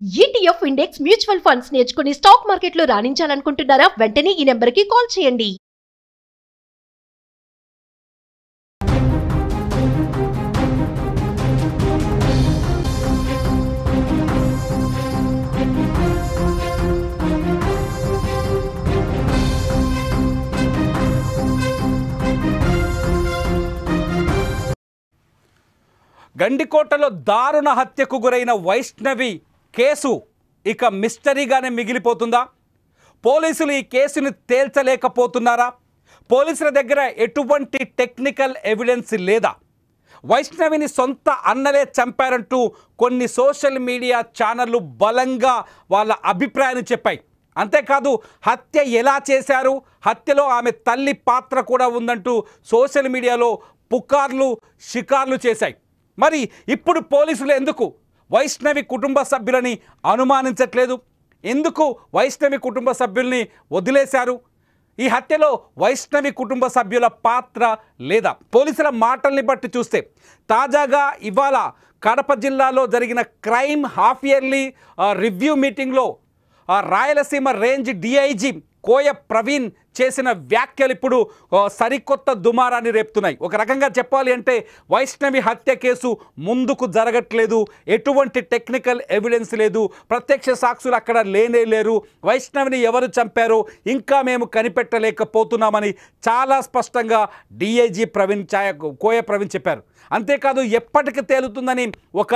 ETF index mutual funds నేర్చుకుని stock మార్కెట్లో రాణించాలనుకుంటున్నారా? వెంటనే ఈ నెంబర్కి కాల్ చేయండి. గండికోటలో దారుణ హత్యకు గురైన వైష్ణవి కేసు ఇక మిస్టరీగానే మిగిలిపోతుందా? పోలీసులు ఈ కేసును తేల్చలేకపోతున్నారా? పోలీసుల దగ్గర ఎటువంటి టెక్నికల్ ఎవిడెన్స్ లేదా? వైష్ణవిని సొంత అన్నలే చంపారంటూ కొన్ని సోషల్ మీడియా ఛానళ్ళు బలంగా వాళ్ళ అభిప్రాయాన్ని చెప్పాయి. అంతేకాదు హత్య ఎలా చేశారు, హత్యలో ఆమె తల్లి పాత్ర కూడా ఉందంటూ సోషల్ మీడియాలో పుకార్లు షికార్లు చేశాయి. మరి ఇప్పుడు పోలీసులు ఎందుకు వైష్ణవి కుటుంబ సభ్యులని అనుమానించట్లేదు? ఎందుకు వైష్ణవి కుటుంబ సభ్యుల్ని వదిలేశారు? ఈ హత్యలో వైష్ణవి కుటుంబ సభ్యుల పాత్ర లేదా? పోలీసుల మాటల్ని బట్టి చూస్తే తాజాగా ఇవాళ కడప జిల్లాలో జరిగిన క్రైమ్ హాఫ్ ఇయర్లీ రివ్యూ మీటింగ్లో రాయలసీమ రేంజ్ డిఐజీ కోయ ప్రవీణ్ చేసిన వ్యాఖ్యలు ఇప్పుడు సరికొత్త దుమారాన్ని రేపుతున్నాయి. ఒక రకంగా చెప్పాలి అంటే వైష్ణవి హత్య కేసు ముందుకు జరగట్లేదు, ఎటువంటి టెక్నికల్ ఎవిడెన్స్ లేదు, ప్రత్యక్ష సాక్షులు అక్కడ లేనే లేరు, వైష్ణవిని ఎవరు చంపారో ఇంకా మేము కనిపెట్టలేకపోతున్నామని చాలా స్పష్టంగా డిఐజీ కోయ ప్రవీణ్ చెప్పారు. అంతేకాదు ఎప్పటికి తేలుతుందని ఒక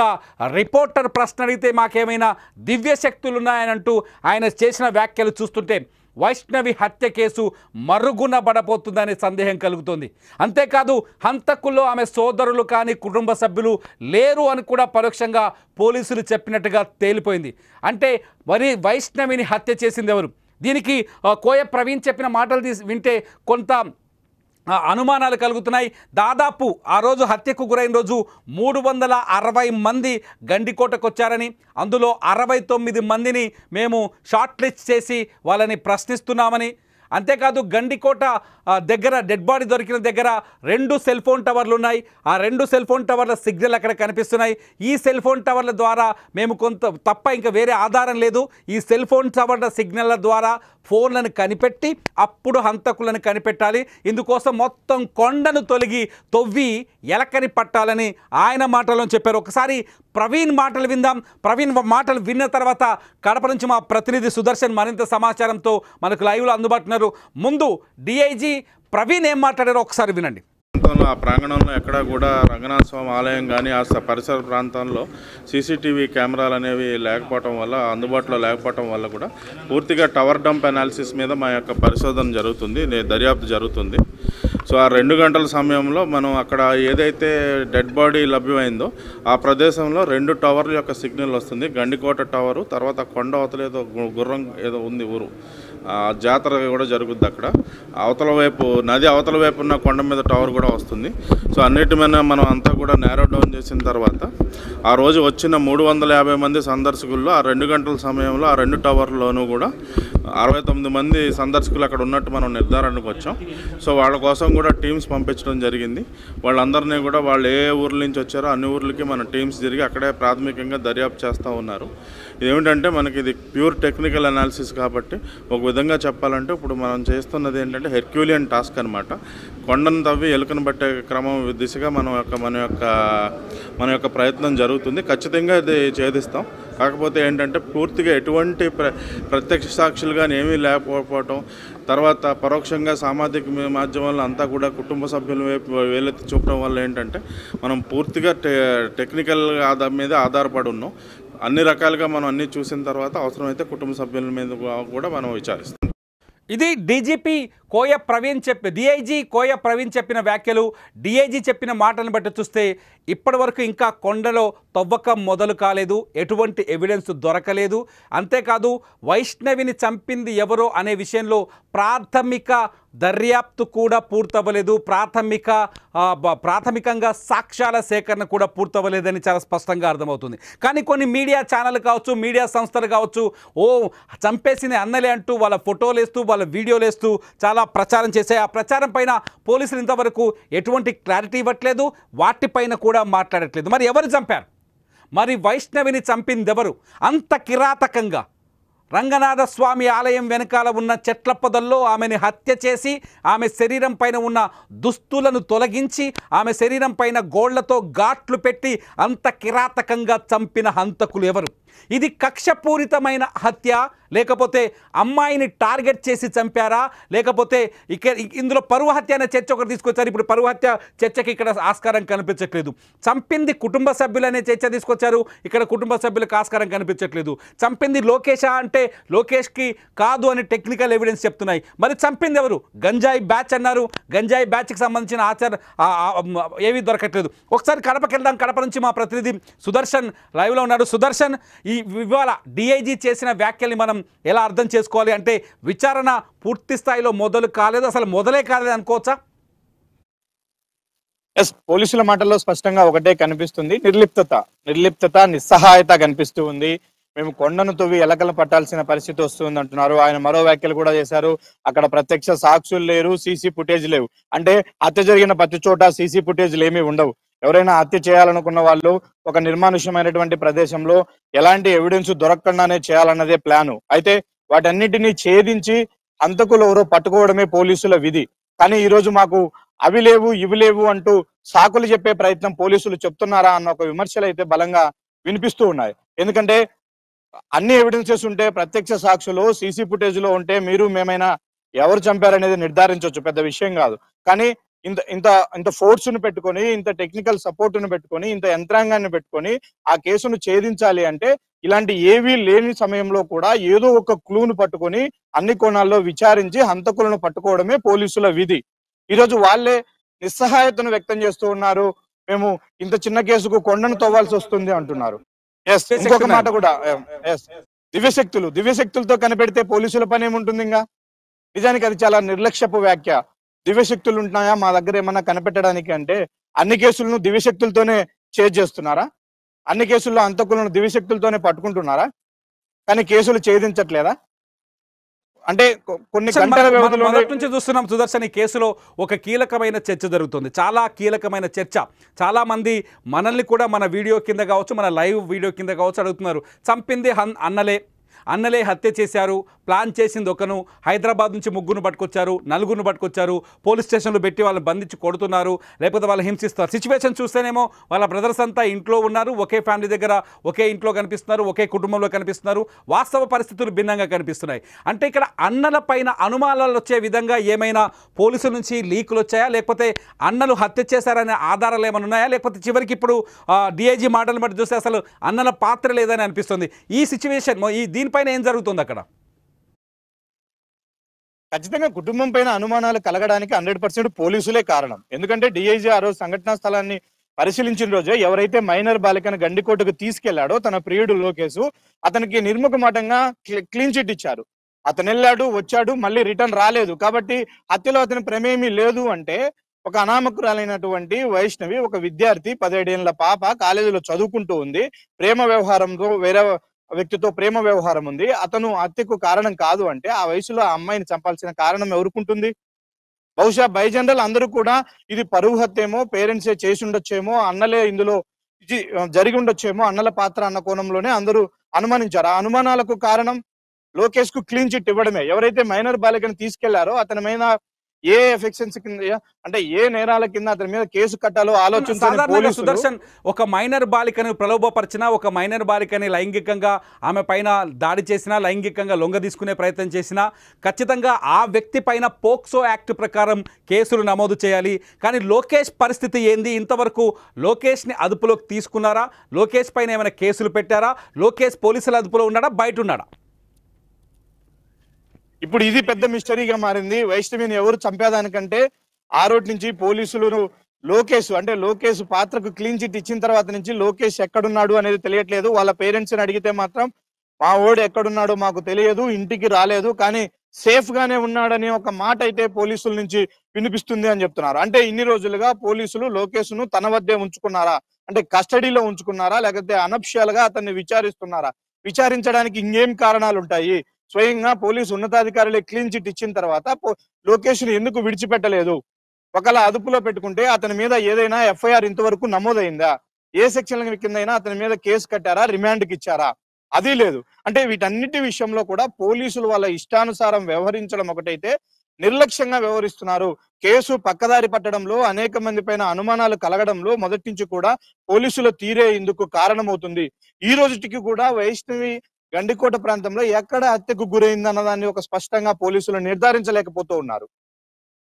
రిపోర్టర్ ప్రశ్న అడిగితే మాకేమైనా దివ్య శక్తులు ఉన్నాయనంటూ ఆయన చేసిన వ్యాఖ్యలు చూస్తుంటే వైష్ణవి హత్య కేసు మరుగున పడబోతుందనే సందేహం కలుగుతుంది. అంతేకాదు హంతకుల్లో ఆమె సోదరులు కానీ కుటుంబ సభ్యులు లేరు అని కూడా పరోక్షంగా పోలీసులు చెప్పినట్టుగా తేలిపోయింది. అంటే మరి వైష్ణవిని హత్య చేసింది ఎవరు? దీనికి కోయ ప్రవీణ్ చెప్పిన మాటలు వింటే కొంత అనుమానాలు కలుగుతున్నాయి. దాదాపు ఆ రోజు హత్యకు గురైన రోజు 360 మంది గండికోటకు వచ్చారని, అందులో 69 మందిని మేము షార్ట్ లిస్ట్ చేసి వాళ్ళని ప్రశ్నిస్తున్నామని, అంతేకాదు గండికోట దగ్గర డెడ్ బాడీ దొరికిన దగ్గర 2 సెల్ ఫోన్ టవర్లు ఉన్నాయి. ఆ 2 సెల్ ఫోన్ టవర్ల సిగ్నల్ అక్కడ కనిపిస్తున్నాయి. ఈ సెల్ ఫోన్ టవర్ల ద్వారా మేము కొంత తప్ప ఇంకా వేరే ఆధారం లేదు, ఈ సెల్ ఫోన్ టవర్ల సిగ్నల్ల ద్వారా ఫోన్లను కనిపెట్టి అప్పుడు హంతకులను కనిపెట్టాలి, ఇందుకోసం మొత్తం కొండను తవ్వి ఎలకని పట్టాలని ఆయన మాటల్లో చెప్పారు. ఒకసారి ప్రవీణ్ మాటలు విందాం. ప్రవీణ్ మాటలు విన్న తర్వాత కడప నుంచి మా ప్రతినిధి సుదర్శన్ మరింత సమాచారంతో మనకు లైవ్లో అందుబాటున్నారు. ముందు డిఐజీ ప్రవీణ్ ఏం మాట్లాడారో ఒకసారి వినండి. ఆ ప్రాంగణంలో ఎక్కడా కూడా రంగనాథ స్వామి ఆలయం కానీ ఆ పరిసర ప్రాంతంలో సీసీటీవీ కెమెరాలు అనేవి లేకపోవటం వల్ల, అందుబాటులో లేకపోవటం వల్ల కూడా పూర్తిగా టవర్ డంప్ అనాలిసిస్ మీద మా యొక్క పరిశోధన జరుగుతుంది, దర్యాప్తు జరుగుతుంది. సో ఆ 2 గంటల సమయంలో మనం అక్కడ ఏదైతే డెడ్ బాడీ లభ్యమైందో ఆ ప్రదేశంలో 2 టవర్ల యొక్క సిగ్నల్ వస్తుంది. గండికోట టవరు, తర్వాత కొండ అవతల ఏదో గుర్రం ఏదో ఉంది ఊరు, జాతర కూడా జరుగుద్ది అక్కడ. అవతల వైపు నది అవతల వైపు ఉన్న కొండ మీద టవర్ కూడా వస్తుంది. సో అన్నిటి మీద మనం అంతా కూడా నేరో డౌన్ చేసిన తర్వాత ఆ రోజు వచ్చిన 350 మంది సందర్శకుల్లో ఆ 2 గంటల సమయంలో ఆ 2 టవర్లోనూ కూడా 69 మంది సందర్శకులు అక్కడ ఉన్నట్టు మనం నిర్ధారణకు వచ్చాం. సో వాళ్ళ కోసం కూడా టీమ్స్ పంపించడం జరిగింది. వాళ్ళందరినీ కూడా వాళ్ళు ఏ ఊర్ల నుంచి వచ్చారో అన్ని ఊర్లకి మన టీమ్స్ తిరిగి అక్కడే ప్రాథమికంగా దర్యాప్తు చేస్తూ ఉన్నారు. ఇదేమిటంటే మనకి ఇది ప్యూర్ టెక్నికల్ అనాలిసిస్ కాబట్టి ఒక విధంగా చెప్పాలంటే ఇప్పుడు మనం చేస్తున్నది ఏంటంటే హెర్క్యూలియన్ టాస్క్ అనమాట. కొండను తవ్వి ఎలుకను పట్టే క్రమం దిశగా మన యొక్క ప్రయత్నం జరుగుతుంది. ఖచ్చితంగా ఇది ఛేదిస్తాం. కాకపోతే ఏంటంటే పూర్తిగా ఎటువంటి ప్రత్యక్ష సాక్షులు కానీ ఏమీ లేకపోవటం, తర్వాత పరోక్షంగా సామాజిక మాధ్యమాల్లో అంతా కూడా కుటుంబ సభ్యుల వైపు వేలెత్తి చూపడం వల్ల ఏంటంటే మనం పూర్తిగా టెక్నికల్ మీద ఆధారపడి ఉన్నాం. అన్ని రకాలుగా మనం అన్నీ చూసిన తర్వాత అవసరమైతే కుటుంబ సభ్యుల మీద కూడా మనం విచారిస్తాం. ఇది డీజీపీ డిఐజీ కోయ ప్రవీణ్ చెప్పిన వ్యాఖ్యలు. డిఐజీ చెప్పిన మాటలను బట్టి చూస్తే ఇప్పటి వరకు ఇంకా కొండలో తవ్వకం మొదలు కాలేదు, ఎటువంటి ఎవిడెన్స్ దొరకలేదు. అంతేకాదు వైష్ణవిని చంపింది ఎవరో అనే విషయంలో ప్రాథమిక దర్యాప్తు కూడా పూర్తవ్వలేదు, ప్రాథమికంగా సాక్ష్యాల సేకరణ కూడా పూర్తవ్వలేదని చాలా స్పష్టంగా అర్థమవుతుంది. కానీ కొన్ని మీడియా ఛానల్ కావచ్చు, మీడియా సంస్థలు కావచ్చు, చంపేసిన అన్నలే అంటూ వాళ్ళ ఫోటోలు వేస్తూ వాళ్ళ వీడియోలు వేస్తూ చాలా ప్రచారం చేశాయి. ఆ ప్రచారం పైన పోలీసులు ఇంతవరకు ఎటువంటి క్లారిటీ ఇవ్వట్లేదు, వాటిపైన కూడా మాట్లాడట్లేదు. మరి ఎవరు చంపారు? మరి వైష్ణవిని చంపిందెవరు? అంత కిరాతకంగా రంగనాథస్వామి ఆలయం వెనకాల ఉన్న చెట్ల పొదల్లో ఆమెని హత్య చేసి ఆమె శరీరం పైన ఉన్న దుస్తులను తొలగించి ఆమె శరీరం పైన గోళ్లతో ఘాట్లు పెట్టి అంత కిరాతకంగా చంపిన హంతకులు ఎవరు? ఇది కక్షపూరితమైన హత్య, లేకపోతే అమ్మాయిని టార్గెట్ చేసి చంపారా, లేకపోతే ఇందులో పరువు హత్య అనే చర్చ ఒకటి తీసుకొచ్చారు. ఇప్పుడు పరువు హత్య చర్చకి ఇక్కడ ఆస్కారం కనిపించట్లేదు. చంపింది కుటుంబ సభ్యులనే చర్చ తీసుకొచ్చారు, ఇక్కడ కుటుంబ సభ్యులకు ఆస్కారం కనిపించట్లేదు. చంపింది లోకేషా అంటే లోకేష్కి కాదు అని టెక్నికల్ ఎవిడెన్స్ చెప్తున్నాయి. మరి చంపింది ఎవరు? గంజాయి బ్యాచ్ అన్నారు, గంజాయి బ్యాచ్కి సంబంధించిన ఏవి దొరకట్లేదు. ఒకసారి కడపకి వెళ్దాం. కడప నుంచి మా ప్రతినిధి సుదర్శన్ లైవ్లో ఉన్నాడు. సుదర్శన్, ఇవాళ డిఐజీ చేసిన వ్యాఖ్యల్ని మనం ఎలా అర్థం చేసుకోవాలి? అంటే విచారణ పూర్తి స్థాయిలో మొదలు కాలేదు, అసలు మొదలే కాలేదు అనుకోవచ్చా? పోలీసుల మాటల్లో స్పష్టంగా ఒకటే కనిపిస్తుంది, నిర్లిప్తత, నిస్సహాయత కనిపిస్తూ ఉంది. మేము కొండను తవ్వి ఎలకలు పట్టాల్సిన పరిస్థితి వస్తుంది అంటున్నారు. ఆయన మరో వ్యాఖ్యలు కూడా చేశారు. అక్కడ ప్రత్యక్ష సాక్షులు లేరు, సీసీ ఫుటేజ్ లేవు. అంటే హత్య జరిగిన ప్రతి చోట సీసీ ఫుటేజ్లు ఏమీ ఉండవు. ఎవరైనా హత్య చేయాలనుకున్న వాళ్ళు ఒక నిర్మానుష్యమైనటువంటి ప్రదేశంలో ఎలాంటి ఎవిడెన్స్ దొరకకుండానే చేయాలన్నదే ప్లాను. అయితే వాటన్నిటినీ ఛేదించి హంతకులు ఎవరో పట్టుకోవడమే పోలీసుల విధి. కానీ ఈ రోజు మాకు అవి లేవు ఇవి లేవు అంటూ సాకులు చెప్పే ప్రయత్నం పోలీసులు చెప్తున్నారా అన్న ఒక విమర్శలు అయితే బలంగా వినిపిస్తూ ఉన్నాయి. ఎందుకంటే అన్ని ఎవిడెన్సెస్ ఉంటే, ప్రత్యక్ష సాక్షులు సీసీ ఫుటేజ్ లో ఉంటే మీరు మేమైనా ఎవరు చంపారనేది నిర్ధారించవచ్చు, పెద్ద విషయం కాదు. కానీ ఇంత ఇంత ఇంత ఫోర్స్ ను పెట్టుకొని, ఇంత టెక్నికల్ సపోర్ట్ ను పెట్టుకొని, ఇంత యంత్రాంగాన్ని పెట్టుకొని ఆ కేసును ఛేదించాలి అంటే ఇలాంటి ఏవీ లేని సమయంలో కూడా ఏదో ఒక క్లూను పట్టుకొని అన్ని కోణాల్లో విచారించి హంతకులను పట్టుకోవడమే పోలీసుల విధి. ఈరోజు వాళ్ళే నిస్సహాయతను వ్యక్తం చేస్తూ ఉన్నారు. మేము ఇంత చిన్న కేసుకు కొండను తవ్వాల్సి వస్తుంది అంటున్నారు. ఇంకొక మాట కూడా, దివ్యశక్తులతో కనిపెడితే పోలీసుల పని ఏముంటుంది? ఇంకా నిజానికి అది చాలా నిర్లక్ష్యపు వ్యాఖ్య. దివ్యశక్తులు ఉంటున్నాయా మా దగ్గర ఏమన్నా కనిపెట్టడానికి అంటే? అన్ని కేసులను దివ్యశక్తులతోనే చేస్తున్నారా? అన్ని కేసుల్లో హంతకులను దివ్యశక్తులతోనే పట్టుకుంటున్నారా? కానీ కేసులు ఛేదించట్లేదా? అంటే కొన్ని గంటల వ్యవధిలో నుంచి చూస్తున్నాం సుదర్శన్, ఈ కేసులో ఒక కీలకమైన చర్చ జరుగుతుంది, చాలా కీలకమైన చర్చ. చాలా మంది మనల్ని కూడా మన వీడియో కింద కావచ్చు, మన లైవ్ వీడియో కింద కావచ్చు అడుగుతున్నారు. చంపింది అన్నలే హత్య చేశారు, ప్లాన్ చేసింది ఒకను, హైదరాబాద్ నుంచి ముగ్గురు పట్టుకొచ్చారు, నలుగురిని పట్టుకొచ్చారు, పోలీస్ స్టేషన్లో పెట్టి వాళ్ళని బంధించి కొడుతున్నారు, లేకపోతే వాళ్ళు హింసిస్తారు. సిచ్యువేషన్ చూస్తేనేమో వాళ్ళ బ్రదర్స్ అంతా ఇంట్లో ఉన్నారు, ఒకే ఫ్యామిలీ దగ్గర ఒకే ఇంట్లో కనిపిస్తున్నారు, ఒకే కుటుంబంలో కనిపిస్తున్నారు. వాస్తవ పరిస్థితులు భిన్నంగా కనిపిస్తున్నాయి. అంటే ఇక్కడ అన్నల పైన అనుమానాలు వచ్చే విధంగా ఏమైనా పోలీసుల నుంచి లీకులు వచ్చాయా, లేకపోతే అన్నలు హత్య చేశారనే ఆధారాలు ఏమైనా ఉన్నాయా, లేకపోతే చివరికి ఇప్పుడు డిఐజీ మాటలు బట్టి చూస్తే అసలు అన్నల పాత్ర లేదని అనిపిస్తుంది. ఈ సిచ్యువేషన్ దీనిపైన ఏం జరుగుతుంది అక్కడ? ఖచ్చితంగా కుటుంబం పైన అనుమానాలు కలగడానికి 100% పోలీసులే కారణం. ఎందుకంటే డిఐజీ ఆ రోజు సంఘటనా స్థలాన్ని పరిశీలించిన రోజే ఎవరైతే మైనర్ బాలికను గండికోటకు తీసుకెళ్లాడో తన ప్రియుడు లోకేష్, అతనికి నిర్ముఖమాటంగా క్లీన్ చిట్ ఇచ్చారు. అతను వెళ్ళాడు, వచ్చాడు, మళ్ళీ రిటర్న్ రాలేదు. కాబట్టి హత్యలో అతని ప్రమేమీ లేదు అంటే ఒక అనామకురాలైనటువంటి వైష్ణవి, ఒక విద్యార్థి, 17 ఏళ్ల పాప, కాలేజీలో చదువుకుంటూ ఉంది, ప్రేమ వ్యవహారంతో వేరే వ్యక్తితో ప్రేమ వ్యవహారం ఉంది, అతను హత్యకు కారణం కాదు అంటే ఆ వయసులో ఆ అమ్మాయిని చంపాల్సిన కారణం ఎవరుకుంటుంది? బహుశా బై జనరల్ అందరూ కూడా ఇది పరువు హత్యేమో, పేరెంట్సే చేసి ఉండొచ్చేమో, అన్నలే ఇందులో జరిగి ఉండొచ్చేమో, అన్నల పాత్ర అన్న కోణంలోనే అందరూ అనుమానించారు. ఆ అనుమానాలకు కారణం లోకేష్ కు క్లీన్ చిట్ ఇవ్వడమే. ఎవరైతే మైనర్ బాలికను తీసుకెళ్లారో అతని మీద ఏ ఎఫెక్షన్స్ కింద, అంటే ఏ నేరాల కింద అతని మీద కేసు కట్టాలో ఆలోచించారు. సుదర్శన్, ఒక మైనర్ బాలికను ప్రలోభపరిచినా, ఒక మైనర్ బాలికని లైంగికంగా ఆమె పైన దాడి చేసినా, లైంగికంగా లొంగ తీసుకునే ప్రయత్నం చేసినా ఖచ్చితంగా ఆ వ్యక్తి పైన పోక్సో యాక్ట్ ప్రకారం కేసులు నమోదు చేయాలి. కానీ లోకేష్ పరిస్థితి ఏంది? ఇంతవరకు లోకేష్ని అదుపులోకి తీసుకున్నారా? లోకేష్ పైన ఏమైనా కేసులు పెట్టారా? లోకేష్ పోలీసుల అదుపులో ఉన్నాడా, బయట ఉన్నాడా? ఇప్పుడు ఇది పెద్ద మిస్టరీగా మారింది. వైష్ణవిని ఎవరు చంపేదానికంటే ఆ రోజు నుంచి పోలీసులు లోకేష్ పాత్రకు క్లీన్ చిట్ ఇచ్చిన తర్వాత నుంచి లోకేష్ ఎక్కడున్నాడు అనేది తెలియట్లేదు. వాళ్ళ పేరెంట్స్ ని అడిగితే మాత్రం మా ఓడు ఎక్కడున్నాడో మాకు తెలియదు, ఇంటికి రాలేదు, కానీ సేఫ్ గానే ఉన్నాడని ఒక మాట అయితే పోలీసుల నుంచి వినిపిస్తుంది అని చెప్తున్నారు. అంటే ఇన్ని రోజులుగా పోలీసులు లోకేష్ ను తన వద్దే ఉంచుకున్నారా, అంటే కస్టడీలో ఉంచుకున్నారా, లేకపోతే అనఫిషియల్ గా అతన్ని విచారిస్తున్నారా? విచారించడానికి ఇంకేం కారణాలు ఉంటాయి? స్వయంగా పోలీసు ఉన్నతాధికారులే క్లీన్ చిట్ ఇచ్చిన తర్వాత లోకేష్ ని ఎందుకు విడిచిపెట్టలేదు? ఒకలా అదుపులో పెట్టుకుంటే అతని మీద ఏదైనా ఎఫ్ఐఆర్ ఇంతవరకు నమోదైందా? ఏ సెక్షన్ల కిందైనా అతని మీద కేసు కట్టారా, రిమాండ్కి ఇచ్చారా? అది లేదు. అంటే వీటన్నిటి విషయంలో కూడా పోలీసులు వాళ్ళ ఇష్టానుసారం వ్యవహరించడం ఒకటైతే నిర్లక్ష్యంగా వ్యవహరిస్తున్నారు. కేసు పక్కదారి పట్టడంలో, అనేక మంది పైన అనుమానాలు కలగడంలో మొదటి నుంచి కూడా పోలీసుల తీరే ఇందుకు కారణమవుతుంది. ఈ రోజుటికి కూడా వైష్ణవి గండికోట ప్రాంతంలో ఎక్కడ హత్యకు గురైందన్న దాన్ని ఒక స్పష్టంగా పోలీసులు నిర్ధారించలేకపోతూ ఉన్నారు.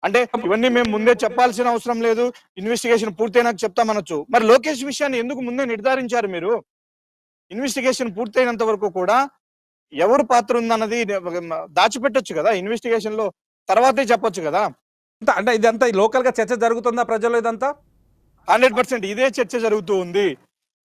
అంటే ఇవన్నీ మేము ముందే చెప్పాల్సిన అవసరం లేదు, ఇన్వెస్టిగేషన్ పూర్తయినాక చెప్తామనొచ్చు. మరి లోకేష్ విషయాన్ని ఎందుకు ముందే నిర్ధారించారు మీరు? ఇన్వెస్టిగేషన్ పూర్తయినంత వరకు కూడా ఎవరు పాత్ర ఉందన్నది దాచిపెట్టొచ్చు కదా, ఇన్వెస్టిగేషన్ లో తర్వాతే చెప్పొచ్చు కదా. అంటే ఇదంతా లోకల్ గా చర్చ జరుగుతుందా ప్రజల్లో ఇదంతా? 100% ఇదే చర్చ జరుగుతూ ఉంది.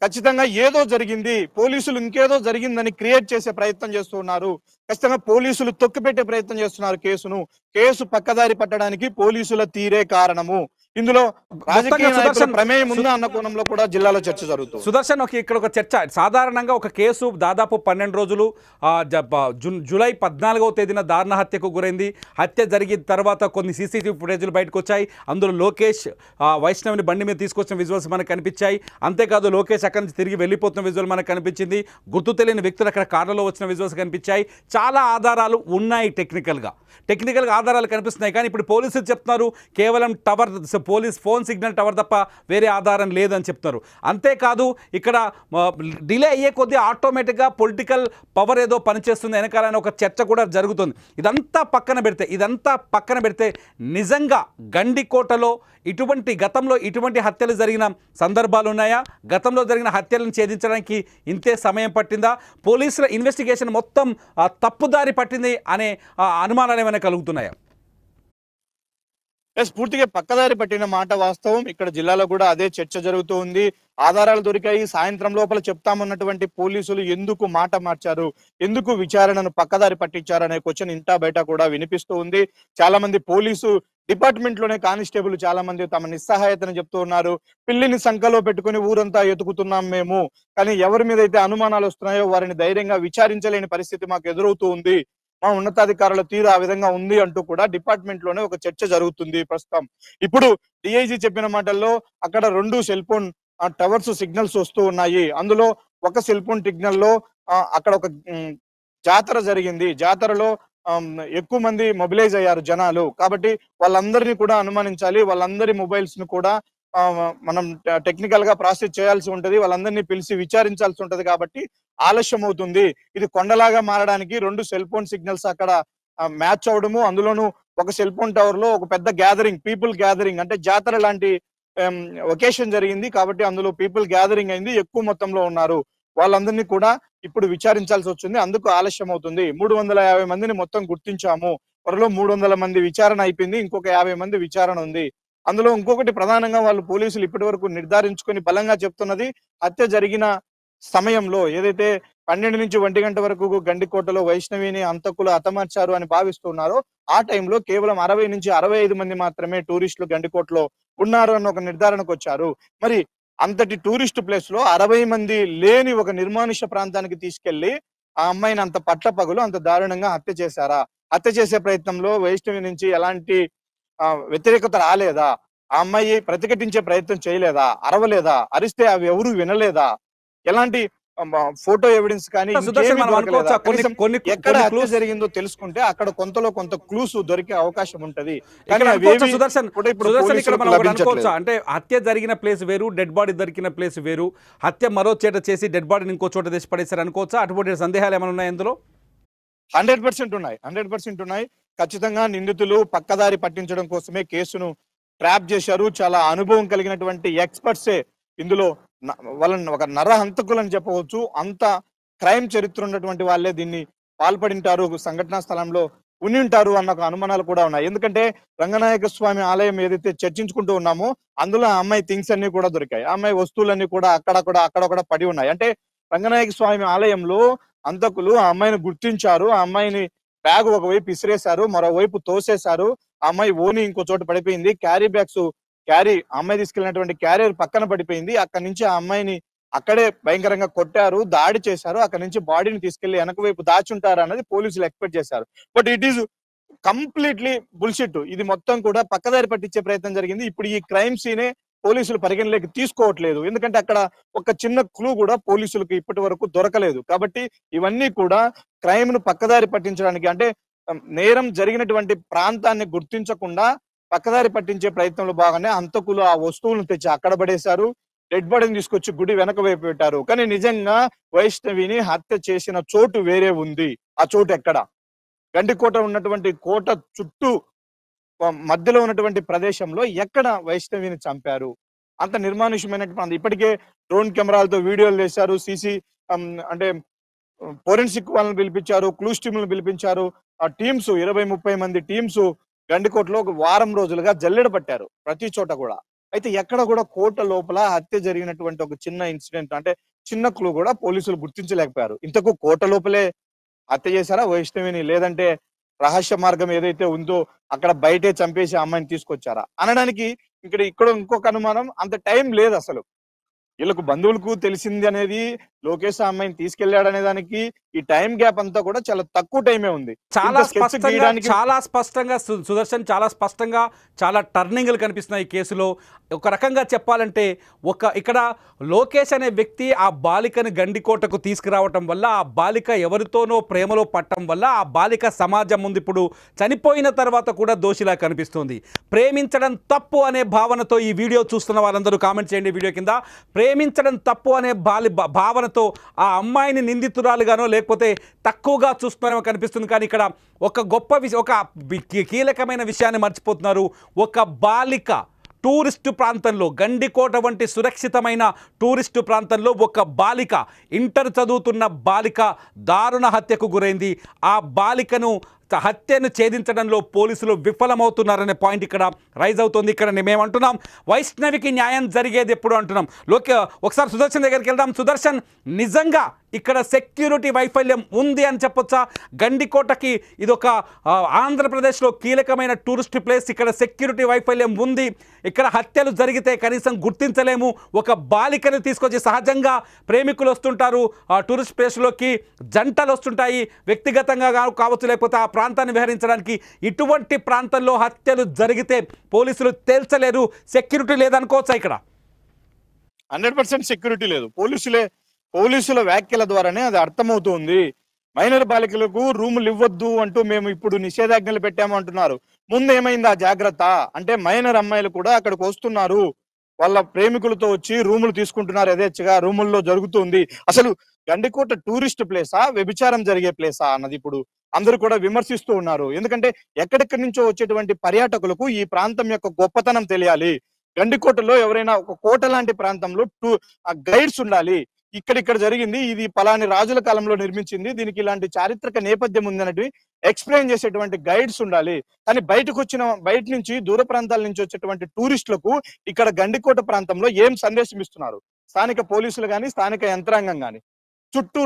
ఖచ్చితంగా ఏదో జరిగింది, పోలీసులు ఇంకేదో జరిగిందని క్రియేట్ చేసే ప్రయత్నం చేస్తున్నారు. ఖచ్చితంగా పోలీసులు తొక్కిపెట్టే ప్రయత్నం చేస్తున్నారు కేసును. కేసు పక్కదారి పట్టడానికి పోలీసుల తీరే కారణము. ఇందులో రాజకీయ నాయకుల ప్రమేయం ఉందా అన్న కోణంలో కూడా జిల్లాలో చర్చ జరుగుతుంది. సుదర్శన్, ఇక్కడ ఒక చర్చ. సాధారణంగా ఒక కేసు దాదాపు 12 రోజులు జూలై 14వ తేదీన దారుణ హత్యకు గురైంది. హత్య జరిగిన తర్వాత కొన్ని సీసీటీవీ ఫుటేజ్లు బయటకు వచ్చాయి. అందులో లోకేష్ వైష్ణవిని బండి మీద తీసుకొచ్చిన విజువల్స్ మనకు కనిపించాయి. అంతేకాదు లోకేష్ అక్కడి నుంచి తిరిగి వెళ్ళిపోతున్న విజువల్ మనకు కనిపించింది. గుర్తు తెలియని వ్యక్తులు అక్కడ కార్లలో వచ్చిన విజువల్స్ కనిపించాయి. చాలా ఆధారాలు ఉన్నాయి, టెక్నికల్గా ఆధారాలు కనిపిస్తున్నాయి. కానీ ఇప్పుడు పోలీసులు చెప్తున్నారు కేవలం tower, police phone signal tower తప్ప వేరే ఆధారం లేదని చెప్తున్నారు. అంతేకాదు ఇక్కడ డిలే అయ్యే కొద్దీ ఆటోమేటిక్గా పొలిటికల్ పవర్ ఏదో పనిచేస్తుంది వెనకాలని ఒక చర్చ కూడా జరుగుతుంది. ఇదంతా పక్కన పెడితే నిజంగా గండికోటలో గతంలో ఇటువంటి హత్యలు జరిగిన సందర్భాలు ఉన్నాయా? గతంలో జరిగిన హత్యలను ఛేదించడానికి ఇంతే సమయం పట్టిందా? పోలీసుల ఇన్వెస్టిగేషన్ మొత్తం తప్పుదారి పట్టింది అనే అనుమానాలు ఏమైనా కలుగుతున్నాయా? పూర్తిగా పక్కదారి పట్టిన మాట వాస్తవం. ఇక్కడ జిల్లాలో కూడా అదే చర్చ జరుగుతూ ఉంది. ఆధారాలు దొరికాయి, సాయంత్రం లోపల చెప్తామన్నటువంటి పోలీసులు ఎందుకు మాట మార్చారు, ఎందుకు విచారణను పక్కదారి పట్టించారు అనే క్వశ్చన్ ఇంటా బయట కూడా వినిపిస్తూ ఉంది. చాలా మంది పోలీసు డిపార్ట్మెంట్ లోనే కానిస్టేబుల్ చాలా మంది తమ నిస్సహాయతను చెప్తూ ఉన్నారు. పిల్లిని సంకలో పెట్టుకుని ఊరంతా ఎతుకుతున్నాం మేము, కానీ ఎవరి మీద అయితే అనుమానాలు వస్తున్నాయో వారిని ధైర్యంగా విచారించలేని పరిస్థితి మాకు ఎదురవుతూ ఉంది, మా ఉన్నతాధికారుల తీరు ఆ విధంగా ఉంది అంటూ కూడా డిపార్ట్మెంట్ లోనే ఒక చర్చ జరుగుతుంది ప్రస్తుతం. ఇప్పుడు డిఐజీ చెప్పిన మాటల్లో అక్కడ 2 సెల్ ఫోన్ టవర్స్ సిగ్నల్స్ వస్తూ ఉన్నాయి. అందులో ఒక సెల్ ఫోన్ సిగ్నల్ లో అక్కడ ఒక జాతర జరిగింది, జాతరలో ఎక్కువ మంది మొబిలైజ్ అయ్యారు జనాలు, కాబట్టి వాళ్ళందరినీ కూడా అనుమానించాలి, వాళ్ళందరి మొబైల్స్ ను కూడా మనం టెక్నికల్ గా ప్రాసెస్ చేయాల్సి ఉంటది, వాళ్ళందరినీ పిలిచి విచారించాల్సి ఉంటది, కాబట్టి ఆలస్యం అవుతుంది. ఇది కొండలాగా మారడానికి 2 సెల్ ఫోన్ సిగ్నల్స్ అక్కడ మ్యాచ్ అవడము, అందులోనూ ఒక సెల్ ఫోన్ టవర్ లో ఒక పెద్ద గ్యాదరింగ్, పీపుల్ గ్యాదరింగ్, అంటే జాతర లాంటి ఒకేషన్ జరిగింది కాబట్టి అందులో పీపుల్ గ్యాదరింగ్ అయింది, ఎక్కువ మొత్తంలో ఉన్నారు, వాళ్ళందరినీ కూడా ఇప్పుడు విచారించాల్సి వచ్చింది, అందుకు ఆలస్యం అవుతుంది. 350 మందిని మొత్తం గుర్తించాము, త్వరలో 300 మంది విచారణ అయిపోయింది, ఇంకొక 50 మంది విచారణ ఉంది. అందులో ఇంకొకటి ప్రధానంగా వాళ్ళు పోలీసులు ఇప్పటి వరకు నిర్ధారించుకొని బలంగా చెప్తున్నది, హత్య జరిగిన సమయంలో ఏదైతే 12 నుంచి 1 గంట వరకు గండికోటలో వైష్ణవిని అంతకులు హతమార్చారు అని భావిస్తున్నారో ఆ టైంలో కేవలం 60 నుంచి 65 మంది మాత్రమే టూరిస్టులు గండికోటలో ఉన్నారు అన్న ఒక నిర్ధారణకు వచ్చారు. మరి అంతటి టూరిస్ట్ ప్లేస్ లో 60 మంది లేని ఒక నిర్మానుష్య ప్రాంతానికి తీసుకెళ్లి ఆ అమ్మాయిని అంత పట్లపగలు అంత దారుణంగా హత్య చేశారా? హత్య చేసే ప్రయత్నంలో వైష్ణవి నుంచి ఎలాంటి వ్యతిరేకత రాలేదా? ఆ అమ్మాయి ప్రతిఘటించే ప్రయత్నం చేయలేదా? అరవలేదా? అరిస్తే అవి ఎవరు వినలేదా? ఎలాంటి ఫోటో ఎవిడెన్స్ కానీ ఎక్కడ హత్య జరిగిందో తెలుసుకుంటే అక్కడ కొంతలో కొంత క్లూస్ దొరికే అవకాశం ఉంటది. అంటే హత్య జరిగిన ప్లేస్ వేరు, డెడ్ బాడీ దొరికిన ప్లేస్ వేరు, హత్య మరో చోట చేసి డెడ్ బాడీని ఇంకో చోట తెచ్చి పడేశారు అనుకోవచ్చా? అటువంటి సందేహాలు ఏమైనా ఉన్నాయి ఇందులో? 100% ఉన్నాయి, 100% ఉన్నాయి. ఖచ్చితంగా నిందితులు పక్కదారి పట్టించడం కోసమే కేసును ట్రాప్ చేశారు. చాలా అనుభవం కలిగినటువంటి ఎక్స్పర్ట్సే ఇందులో వాళ్ళని ఒక నరహంతకులు అని చెప్పవచ్చు, అంత క్రైమ్ చరిత్ర ఉన్నటువంటి వాళ్ళే దీన్ని పాల్పడింటారు, సంఘటనా స్థలంలో ఉని ఉంటారు అన్న అనుమానాలు కూడా ఉన్నాయి. ఎందుకంటే రంగనాయక స్వామి ఆలయం ఏదైతే చర్చించుకుంటూ ఉన్నామో అందులో ఆ అమ్మాయి థింగ్స్ అన్ని కూడా దొరికాయి, ఆ అమ్మాయి వస్తువులన్నీ కూడా అక్కడక్కడ పడి ఉన్నాయి. అంటే రంగనాయక స్వామి ఆలయంలో అంతకులు ఆ అమ్మాయిని గుర్తించారు, ఆ అమ్మాయిని బ్యాగ్ ఒకవైపు ఇసిరేశారు, మరోవైపు తోసేశారు, ఆ అమ్మాయి ఓని ఇంకో చోట పడిపోయింది, క్యారీ బ్యాగ్స్ అమ్మాయి తీసుకెళ్ళినటువంటి క్యారియర్ పక్కన పడిపోయింది, అక్కడి నుంచి ఆ అమ్మాయిని అక్కడే భయంకరంగా కొట్టారు, దాడి చేశారు, అక్కడి నుంచి బాడీని తీసుకెళ్లి వెనక వైపు దాచుంటారు అన్నది పోలీసులు ఎక్స్పెక్ట్ చేశారు. But it is completely bullshit. ఇది మొత్తం కూడా పక్కదారి పట్టించే ప్రయత్నం జరిగింది. ఇప్పుడు ఈ క్రైమ్ సీనే పోలీసులు పరిగణలోకి తీసుకోవట్లేదు. ఎందుకంటే అక్కడ ఒక చిన్న క్లూ కూడా పోలీసులకు ఇప్పటి వరకు దొరకలేదు. కాబట్టి ఇవన్నీ కూడా క్రైమ్ ను పక్కదారి పట్టించడానికి, అంటే నేరం జరిగినటువంటి ప్రాంతాన్ని గుర్తించకుండా పక్కదారి పట్టించే ప్రయత్నంలో భాగంగానే హంతకులు ఆ వస్తువులను తెచ్చి అక్కడ పడేశారు. డెడ్ బాడీని తీసుకొచ్చి గుడి వెనక వైపు పెట్టారు. కానీ నిజంగా వైష్ణవిని హత్య చేసిన చోటు వేరే ఉంది. ఆ చోటు ఎక్కడ? గండికోట ఉన్నటువంటి కోట చుట్టూ మధ్యలో ఉన్నటువంటి ప్రదేశంలో ఎక్కడ వైష్ణవిని చంపారు? అంత నిర్మానుష్యమైనటువంటి, ఇప్పటికే డ్రోన్ కెమెరాలతో వీడియోలు చేశారు. అంటే ఫోరెన్సిక్ వాళ్ళని పిలిపించారు, క్లూస్ టీములను పిలిపించారు. ఆ టీమ్స్ 20-30 మంది టీమ్స్ గండికోటలో ఒక వారం రోజులుగా జల్లెడ పట్టారు ప్రతి చోట కూడా. అయితే ఎక్కడ కూడా కోట లోపల హత్య జరిగినటువంటి ఒక చిన్న ఇన్సిడెంట్, అంటే చిన్న క్లూ కూడా పోలీసులు గుర్తించలేకపోయారు. ఇంతకు కోట లోపలే హత్య చేశారా వైష్ణవిని, లేదంటే రహస్య మార్గం ఏదైతే ఉందో అక్కడ బయటే చంపేసి అమ్మాయిని తీసుకొచ్చారా అనడానికి ఇక్కడ ఇంకొక అనుమానం. అంత టైం లేదు అసలు. వీళ్ళకు బంధువులకు తెలిసింది అనేది లోకేష్ ఆ అమ్మాయిని తీసుకెళ్లాడు అనే దానికి ఈ టైం గ్యాప్ అంతా కూడా చాలా తక్కువ టైమే ఉంది. చాలా స్పష్టంగా సుదర్శన్, చాలా స్పష్టంగా చాలా టర్నింగ్లు కనిపిస్తున్నాయి ఈ కేసులో. ఒక రకంగా చెప్పాలంటే ఇక్కడ లోకేష్ అనే వ్యక్తి ఆ బాలికని గండికోటకు తీసుకురావటం వల్ల, ఆ బాలిక ఎవరితోనో ప్రేమలో పట్టడం వల్ల ఆ బాలిక సమాజం ముందు ఇప్పుడు చనిపోయిన తర్వాత కూడా దోషిలా కనిపిస్తుంది. ప్రేమించడం తప్పు అనే భావనతో ఈ వీడియో చూస్తున్న వాళ్ళందరూ కామెంట్ చేయండి వీడియో కింద. ప్రేమించడం తప్పు అనే భావనతో ఆ అమ్మాయిని నిందితురాలుగానో లేకపోతే తక్కువగా చూస్తున్నారో కనిపిస్తుంది. కానీ ఇక్కడ ఒక కీలకమైన విషయాన్ని మర్చిపోతున్నారు. ఒక బాలిక టూరిస్టు ప్రాంతంలో, గండికోట వంటి సురక్షితమైన టూరిస్టు ప్రాంతంలో ఒక బాలిక, ఇంటర్ చదువుతున్న బాలిక దారుణ హత్యకు గురైంది. ఆ బాలికను హత్యను ఛేదించడంలో పోలీసులు విఫలమవుతున్నారనే పాయింట్ ఇక్కడ రైజ్ అవుతుంది. ఇక్కడ మేమంటున్నాం వైష్ణవికి న్యాయం జరిగేది ఎప్పుడు అంటున్నాం. ఒకసారి సుదర్శన్ దగ్గరికి వెళ్దాం. సుదర్శన్, నిజంగా ఇక్కడ సెక్యూరిటీ వైఫల్యం ఉంది అని చెప్పొచ్చా? గండికోటకి ఇదొక ఆంధ్రప్రదేశ్లో కీలకమైన టూరిస్ట్ ప్లేస్. ఇక్కడ సెక్యూరిటీ వైఫల్యం ఉంది. ఇక్కడ హత్యలు జరిగితే కనీసం గుర్తించలేము. ఒక బాలికను తీసుకొచ్చి, సహజంగా ప్రేమికులు వస్తుంటారు టూరిస్ట్ ప్లేస్లోకి, జంటలు వస్తుంటాయి, వ్యక్తిగతంగా కావచ్చు లేకపోతే ఆ ప్రాంతాన్ని విహరించడానికి. ఇటువంటి ప్రాంతంలో హత్యలు జరిగితే పోలీసులు తేల్చలేరు. సెక్యూరిటీ లేదనుకోవచ్చా? ఇక్కడ 100% సెక్యూరిటీ లేదు. పోలీసుల వ్యాఖ్యల ద్వారానే అది అర్థమవుతుంది. మైనర్ బాలికలకు రూములు ఇవ్వద్దు అంటూ మేము ఇప్పుడు నిషేధాజ్ఞలు పెట్టాము అంటున్నారు. ముందు ఏమైంది ఆ జాగ్రత్త? అంటే మైనర్ అమ్మాయిలు కూడా అక్కడికి వస్తున్నారు, వాళ్ళ ప్రేమికులతో వచ్చి రూములు తీసుకుంటున్నారు, యథేచ్ఛగా రూముల్లో జరుగుతుంది. అసలు గండికోట టూరిస్ట్ ప్లేసా, వ్యభిచారం జరిగే ప్లేసా అన్నది ఇప్పుడు అందరూ కూడా విమర్శిస్తూ ఉన్నారు. ఎందుకంటే ఎక్కడెక్కడి నుంచో వచ్చేటువంటి పర్యాటకులకు ఈ ప్రాంతం యొక్క గొప్పతనం తెలియాలి. గండికోటలో ఎవరైనా ఒక కోట లాంటి ప్రాంతంలో గైడ్స్ ఉండాలి. ఇక్కడ జరిగింది, ఇది పలాని రాజుల కాలంలో నిర్మించింది, దీనికి ఇలాంటి చారిత్రక నేపథ్యం ఉందన్నట్టు ఎక్స్ప్లెయిన్ చేసేటువంటి గైడ్స్ ఉండాలి. కానీ బయట నుంచి దూర ప్రాంతాల నుంచి వచ్చేటువంటి టూరిస్టులకు ఇక్కడ గండికోట ప్రాంతంలో ఏం సందేశం ఇస్తున్నారు స్థానిక పోలీసులు కానీ స్థానిక యంత్రాంగం కానీ? చుట్టూ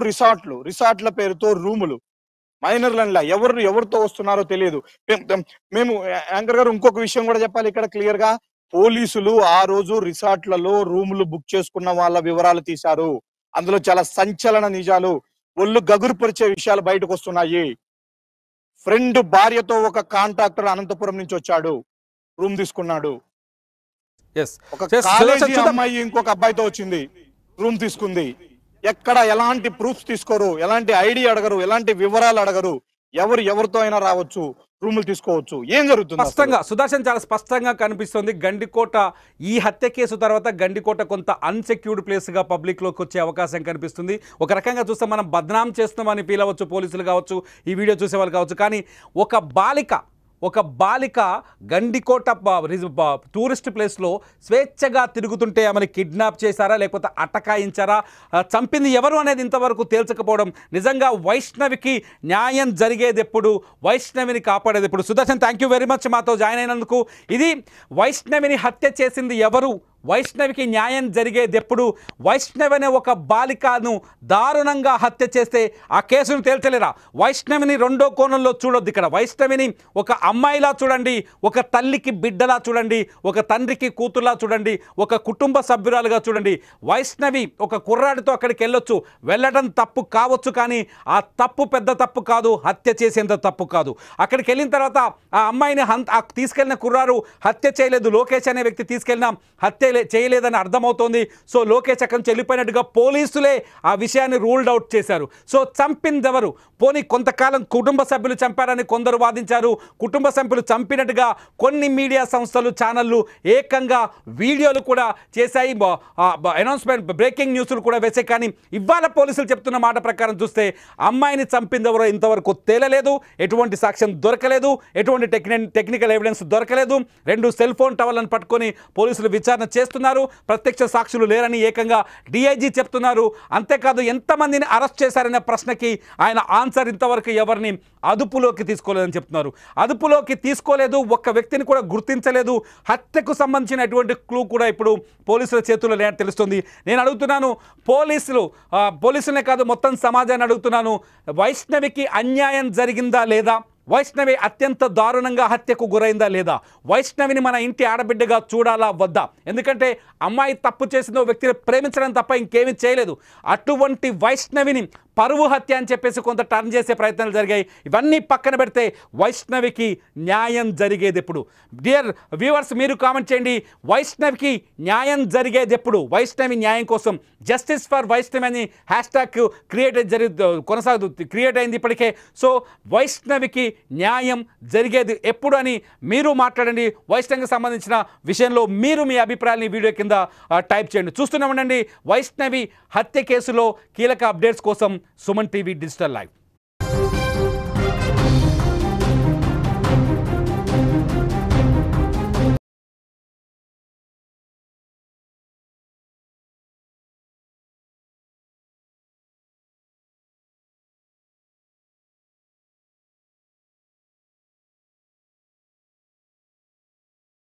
రిసార్ట్ల పేరుతో రూములు, మైనర్ల ఎవరితో వస్తున్నారో తెలియదు. మేము యాంకర్ గారు ఇంకొక విషయం కూడా చెప్పాలి ఇక్కడ క్లియర్ గా. పోలీసులు ఆ రోజు రిసార్ట్లలో రూములు బుక్ చేసుకున్న వాళ్ళ వివరాలు తీశారు. అందులో చాలా సంచలన నిజాలు, ఒళ్ళు గగురుపరిచే విషయాలు బయటకు వస్తున్నాయి. ఫ్రెండ్ భార్యతో ఒక కాంట్రాక్టర్ అనంతపురం నుంచి వచ్చాడు, రూమ్ తీసుకున్నాడు. ఒక కాలేజీ అమ్మాయి ఇంకొక అబ్బాయితో వచ్చింది, రూమ్ తీసుకుంది. ఎక్కడ ఎలాంటి ప్రూఫ్స్ తీసుకోరు, ఎలాంటి ఐడి అడగరు, ఎలాంటి వివరాలు అడగరు. ఎవరితో అయినా రావచ్చు, రూములు తీసుకోవచ్చు. ఏం జరుగుతుంది? స్పష్టంగా సుదర్శన్ చాలా స్పష్టంగా కనిపిస్తుంది. గండికోట ఈ హత్య కేసు తర్వాత గండికోట కొంత అన్సెక్యూర్డ్ ప్లేస్గా పబ్లిక్లోకి వచ్చే అవకాశం కనిపిస్తుంది. ఒక రకంగా చూస్తే మనం బద్నాం చేస్తున్నామని ఫీల్ అవ్వచ్చు, పోలీసులు కావచ్చు, ఈ వీడియో చూసేవాళ్ళు కావచ్చు. కానీ ఒక బాలిక గండికోట టూరిస్ట్ ప్లేస్లో స్వేచ్ఛగా తిరుగుతుంటే ఆమెను కిడ్నాప్ చేశారా లేకపోతే అటకాయించారా, చంపింది ఎవరు అనేది ఇంతవరకు తేల్చకపోవడం, నిజంగా వైష్ణవికి న్యాయం జరిగేది ఎప్పుడు, వైష్ణవిని కాపాడేది ఎప్పుడు? Sudarshan, thank you very much మాతో జాయిన్ అయినందుకు. ఇది వైష్ణవిని హత్య చేసింది ఎవరు, వైష్ణవికి న్యాయం జరిగేది ఎప్పుడు, వైష్ణవి అనే ఒక బాలికను దారుణంగా హత్య చేస్తే ఆ కేసును తేల్చలేరా? వైష్ణవిని రెండో కోణంలో చూడొద్దు. ఇక్కడ వైష్ణవిని ఒక అమ్మాయిలా చూడండి, ఒక తల్లికి బిడ్డలా చూడండి, ఒక తండ్రికి కూతురులా చూడండి, ఒక కుటుంబ సభ్యురాలుగా చూడండి. వైష్ణవి ఒక కుర్రాడితో అక్కడికి వెళ్ళడం తప్పు కావచ్చు, కానీ ఆ తప్పు పెద్ద తప్పు కాదు, హత్య చేసేంత తప్పు కాదు. అక్కడికి వెళ్ళిన తర్వాత ఆ అమ్మాయిని తీసుకెళ్లిన కుర్రారు హత్య చేయలేదు, లోకేష్ అనే వ్యక్తి తీసుకెళ్ళిన హత్య చేయలేదని అర్థమవుతోంది. సో లోకేష్ అక్కడి నుంచి వెళ్ళిపోయినట్టుగా పోలీసులే ఆ విషయాన్ని రూల్డ్ అవుట్ చేశారు. సో చంపిందెవరు? పోనీ కొంతకాలం కుటుంబ సభ్యులు చంపారని కొందరు వాదించారు. కుటుంబ సభ్యులు చంపినట్టుగా కొన్ని మీడియా సంస్థలు, ఛానళ్ళు ఏకంగా వీడియోలు కూడా చేశాయి, అనౌన్స్మెంట్, బ్రేకింగ్ న్యూస్లు కూడా వేసాయి. కానీ ఇవాళ పోలీసులు చెప్తున్న మాట ప్రకారం చూస్తే అమ్మాయిని చంపిందెవరో ఇంతవరకు తేలలేదు. ఎటువంటి సాక్ష్యం దొరకలేదు, ఎటువంటి టెక్నికల్ ఎవిడెన్స్ దొరకలేదు. 2 సెల్ ఫోన్ టవర్లను పట్టుకొని పోలీసులు విచారణ చేస్తున్నారు. ప్రత్యక్ష సాక్షులు లేరని ఏకంగా డిఐజీ చెప్తున్నారు. అంతేకాదు ఎంతమందిని అరెస్ట్ చేశారనే ప్రశ్నకి ఆయన ఆన్సర్ ఇంతవరకు ఎవరిని అదుపులోకి తీసుకోలేదని చెప్తున్నారు. అదుపులోకి తీసుకోలేదు, ఒక్క వ్యక్తిని కూడా గుర్తించలేదు. హత్యకు సంబంధించినటువంటి క్లూ కూడా ఇప్పుడు పోలీసుల చేతుల్లో లేదని తెలుస్తుంది. నేను అడుగుతున్నాను పోలీసులనే కాదు మొత్తం సమాజాన్ని అడుగుతున్నాను, వైష్ణవికి అన్యాయం జరిగిందా లేదా? వైష్ణవి అత్యంత దారుణంగా హత్యకు గురైందా లేదా? వైష్ణవిని మన ఇంటి ఆడబిడ్డగా చూడాలా వద్దా? ఎందుకంటే అమ్మాయి తప్పు చేసిందో వ్యక్తిని ప్రేమించడం తప్ప ఇంకేమీ చేయలేదు. అటువంటి వైష్ణవిని పరువు హత్య అని చెప్పేసి కొంత టర్న్ చేసే ప్రయత్నాలు జరిగాయి. ఇవన్నీ పక్కన పెడితే వైష్ణవికి న్యాయం జరిగేది ఎప్పుడు? డియర్ వ్యూవర్స్, మీరు కామెంట్ చేయండి. వైష్ణవికి న్యాయం జరిగేది ఎప్పుడు? వైష్ణవి న్యాయం కోసం జస్టిస్ ఫర్ వైష్ణవి అని హ్యాష్ట్యాగ్ క్రియేట్ అయింది ఇప్పటికే. సో వైష్ణవికి న్యాయం జరిగేది ఎప్పుడు అని మీరు మాట్లాడండి. వైష్ణవికి సంబంధించిన విషయంలో మీరు మీ అభిప్రాయాన్ని వీడియో కింద టైప్ చేయండి. చూస్తూనే ఉండండి వైష్ణవి హత్య కేసులో కీలక అప్డేట్స్ కోసం సుమన్ టీవీ డిజిటల్ లైవ్.